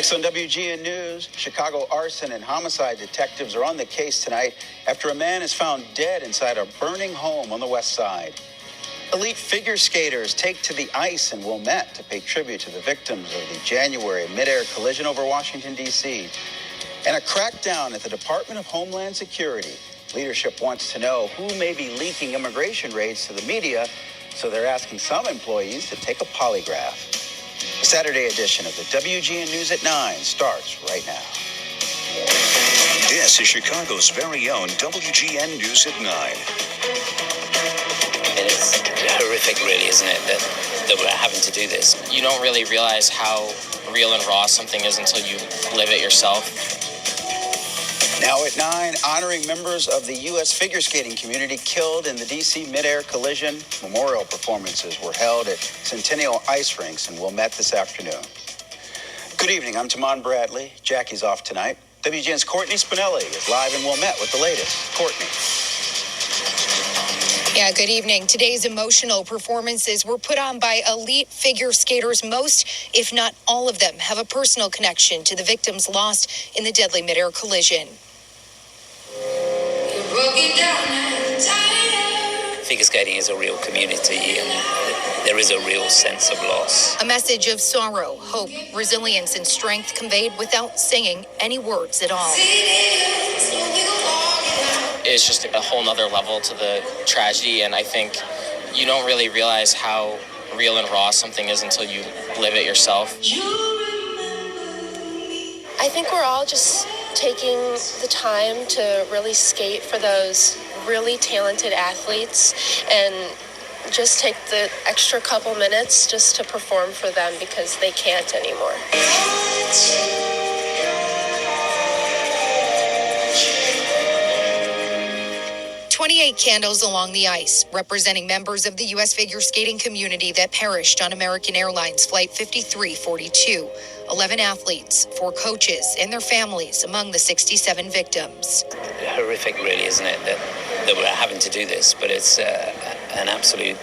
Next on WGN News, Chicago arson and homicide detectives are on the case tonight after a man is found dead inside a burning home on the west side. Elite figure skaters take to the ice in Wilmette to pay tribute to the victims of the January mid-air collision over Washington, D.C. And a crackdown at the Department of Homeland Security. Leadership wants to know who may be leaking immigration raids to the media, so they're asking some employees to take a polygraph. The Saturday edition of the WGN News at 9 starts right now. This is Chicago's very own WGN News at 9. It's horrific, really, isn't it, that we're having to do this? You don't really realize how real and raw something is until you live it yourself. Now at 9, honoring members of the U.S. figure skating community killed in the D.C. mid-air collision. Memorial performances were held at Centennial ice rinks in Wilmette this afternoon. Good evening, I'm Tamon Bradley. Jackie's off tonight. WGN's Courtney Spinelli is live in Wilmette with the latest. Courtney. Yeah, good evening. Today's emotional performances were put on by elite figure skaters. Most, if not all of them, have a personal connection to the victims lost in the deadly mid-air collision. Figure skating is a real community, and there is a real sense of loss. A message of sorrow, hope, resilience, and strength conveyed without saying any words at all. It's just a whole nother level to the tragedy, and I think you don't really realize how real and raw something is until you live it yourself. I think we're all just taking the time to really skate for those really talented athletes and just take the extra couple minutes just to perform for them because they can't anymore. 28 candles along the ice, representing members of the U.S. figure skating community that perished on American Airlines Flight 5342. 11 athletes, 4 coaches, and their families among the 67 victims. Horrific, really, isn't it, that we're having to do this, but it's an absolute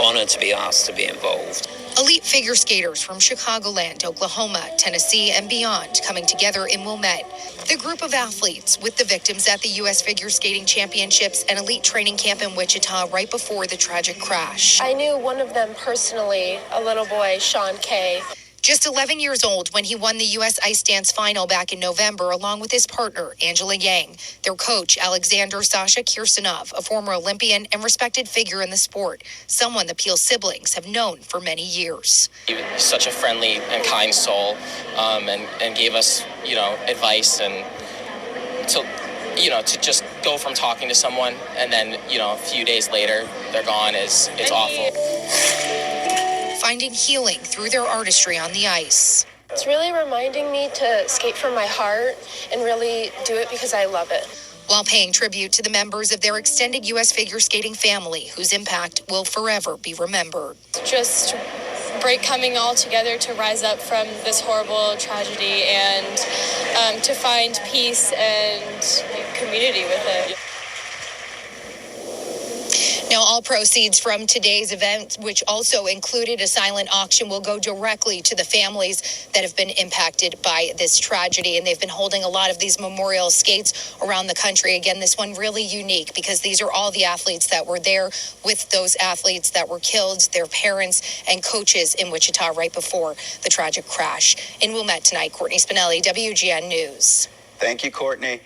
honor to be asked to be involved. Elite figure skaters from Chicagoland, Oklahoma, Tennessee, and beyond coming together in Wilmette. The group of athletes with the victims at the U.S. Figure Skating Championships and Elite Training Camp in Wichita right before the tragic crash. I knew one of them personally, a little boy, Sean Kay. Just 11 years old when he won the U.S. Ice Dance Final back in November, along with his partner, Angela Yang. Their coach, Alexander Sasha Kirsanov, a former Olympian and respected figure in the sport, someone the Peel siblings have known for many years. He was such a friendly and kind soul, and gave us, advice, and to just go from talking to someone and then, a few days later, they're gone it's awful. Finding healing through their artistry on the ice. It's really reminding me to skate from my heart and really do it because I love it. While paying tribute to the members of their extended U.S. figure skating family, whose impact will forever be remembered. Just coming all together to rise up from this horrible tragedy and to find peace and community with it. Now, all proceeds from today's event, which also included a silent auction, will go directly to the families that have been impacted by this tragedy. And they've been holding a lot of these memorial skates around the country. Again, this one really unique because these are all the athletes that were there with those athletes that were killed, their parents and coaches in Wichita right before the tragic crash. In Wilmette tonight, Courtney Spinelli, WGN News. Thank you, Courtney.